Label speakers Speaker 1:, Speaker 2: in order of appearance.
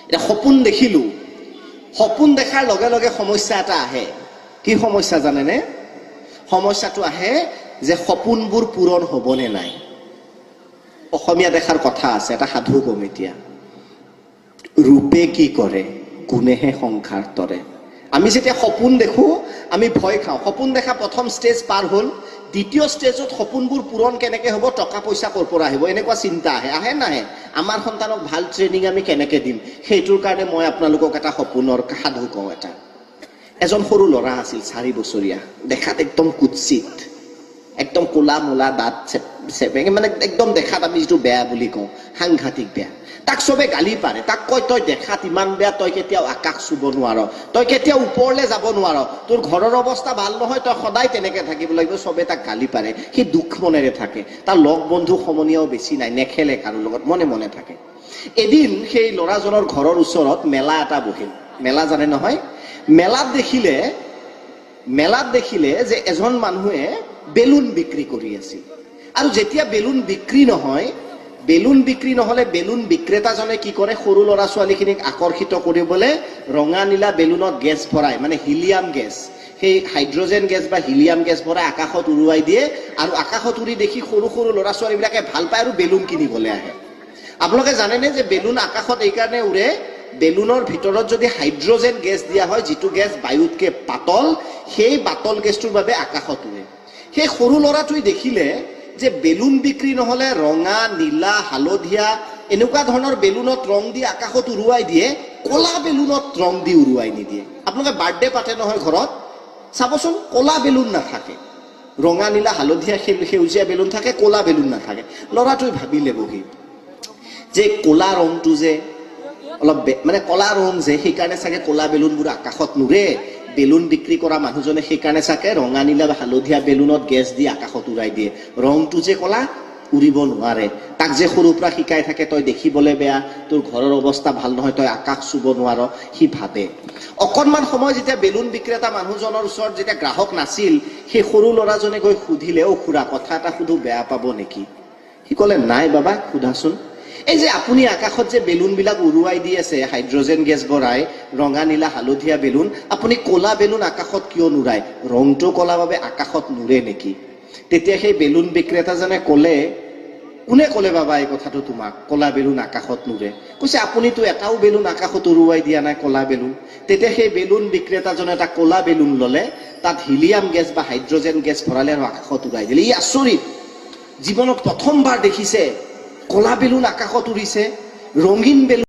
Speaker 1: এটা সপোন দেখিলো, সপোন দেখাৰ লগে লগে সমস্যা এটা আহে। কি সমস্যা জানেনে? সমস্যাটো আহে যে সপোনবোৰ পূৰণ হ'বনে নাই। অসমীয়া দেখাৰ কথা আছে, এটা সাধু কম এতিয়া। ৰূপে কি কৰে, গুণেহে সংসাৰ তৰে। আমি যেতিয়া সপোন দেখো আমি ভয় খাওঁ। সপোন দেখা প্ৰথম ষ্টেজ পাৰ হ'ল, দ্বিতীয় ষ্টেজত সপোনবোৰ পূৰণ কেনেকে হ'ব, টকা পইচা ক'ৰ পৰা আহিব, এনেকুৱা চিন্তা আহে। আহে নাহে? আমাৰ সন্তানক ভাল ট্ৰেইনিং আমি কেনেকে দিম, সেইটোৰ কাৰণে মই আপোনালোকক এটা সপোনৰ সাধু কওঁ। এজন সৰু ল'ৰা আছিল, 4 বছৰীয়া, দেখাত একদম কুৎসিত, একদম কোলা মোলা দাঁত চেপেঙে, মানে একদম দেখাত আমি যিটো বেয়া বুলি কওঁ, সাংঘাতিক বেয়া। তাক চবে গালি পাৰে, তাক কয় তই দেখাত ইমান বেয়া, তই কেতিয়াও আকাশ চুব নোৱাৰ, তই কেতিয়াও ওপৰলৈ যাব নোৱাৰ, তোৰ ঘৰৰ অৱস্থা ভাল নহয়, তই সদায় তেনেকে থাকিব লাগিব। চবে তাক গালি পাৰে, সি দুখ মনেৰে থাকে। তাৰ লগ বন্ধু সমনীয়াও বেছি নাই, নেখেলে কাৰো লগত, মনে মনে থাকে। এদিন সেই ল'ৰাজনৰ ঘৰৰ ওচৰত মেলা এটা বহিল। মেলা জানে নহয়? মেলাত দেখিলে যে এজন মানুহে বেলুন বিক্ৰী কৰি আছিল। আৰু যেতিয়া বেলুন বিক্ৰী নহলে বেলুন বিক্ৰেতাজনে কি কৰে, সৰু ল'ৰা ছোৱালীখিনিক আকৰ্ষিত কৰিবলৈ ৰঙা নীলা বেলুনত গেছ ভৰাই, মানে হিলিয়াম গেছ, সেই হাইড্ৰজেন গেছ বা হিলিয়াম গেছ ভৰাই আকাশত উৰুৱাই দিয়ে। আৰু আকাশত উৰি দেখি সৰু সৰু ল'ৰা ছোৱালীবিলাকে ভাল পায় আৰু বেলুন কিনিবলৈ আহে। আপোনালোকে জানেনে যে বেলুন আকাশত এইকাৰণে উৰে, বেলুনৰ ভিতৰত যদি হাইড্ৰজেন গেছ দিয়া হয়, যিটো গেছ বায়ুতকে পাতল, সেই পাতল গেছটোৰ বাবে আকাশত উৰে। সেই সৰু ল'ৰাটোৱে দেখিলে যে বেলুন বিক্ৰী নহলে ৰঙা নীলা হালধীয়া এনেকুৱা ধৰণৰ বেলুনত ৰং দি আকাশত উৰুৱাই দিয়ে, কলা বেলুনত ৰং দি উৰুৱাই নিদিয়ে। আপোনালোকে বাৰ্থডে পাতে নহয় ঘৰত, চাবচোন কলা বেলুন নাথাকে, ৰঙা নীলা হালধীয়া সেউজীয়া বেলুন থাকে, কলা বেলুন নাথাকে। ল'ৰাটোৱে ভাবিলে বহি যে কলা ৰংটো যে অলপ মানে কলা ৰং যে, সেইকাৰণে চাগে কলা বেলুনবোৰ আকাশত নুৰে। বেলুন বিক্ৰী কৰা মানুহজনে সেইকাৰণে চাগে ৰঙা নীলা বা হালধীয়া বেলুনত গেছ দি আকাশত উৰাই দিয়ে। ৰংটো যে কলা, উৰিব নোৱাৰে। তাক যে সৰুৰ পৰা শিকাই থাকে তই দেখিবলৈ বেয়া, তোৰ ঘৰৰ অৱস্থা ভাল নহয়, তই আকাশ চুব নোৱাৰ, সি ভাবে। অকণমান সময় যেতিয়া বেলুন বিক্ৰেতা মানুহজনৰ ওচৰত যেতিয়া গ্ৰাহক নাছিল, সেই সৰু ল'ৰাজনে গৈ সুধিলে, অ খুৰা কথা এটা সুধো, বেয়া পাব নেকি? সি ক'লে, নাই বাবা, সোধাচোন। এই যে আপুনি আকাশত যে বেলুন বিলাক উৰুৱাই দি আছে, হাইড্ৰজেন গেছ ভৰাই ৰঙা নীলা হালধীয়া বেলুন, আপুনি কলা বেলুন আকাশত কিয় নুৰাই? ৰংটো কলা বাবে আকাশত নুৰে নেকি? তেতিয়া সেই বেলুন বিক্ৰেতাজনে ক'লে, কোনে ক'লে বাবা এই কথাটো তোমাক, কলা বেলুন আকাশত নুৰে? কৈছে, আপুনিতো এটাও বেলুন আকাশত উৰুৱাই দিয়া নাই, কলা বেলুন। তেতিয়া সেই বেলুন বিক্ৰেতাজনে এটা কলা বেলুন ললে, তাত হিলিয়াম গেছ বা হাইড্ৰজেন গেছ ভৰালে আৰু আকাশত উৰাই দিলে। ই আচৰিত, জীৱনত প্ৰথমবাৰ দেখিছে কলা বেলুন আকাশত উৰিছে, ৰঙীন বেলুন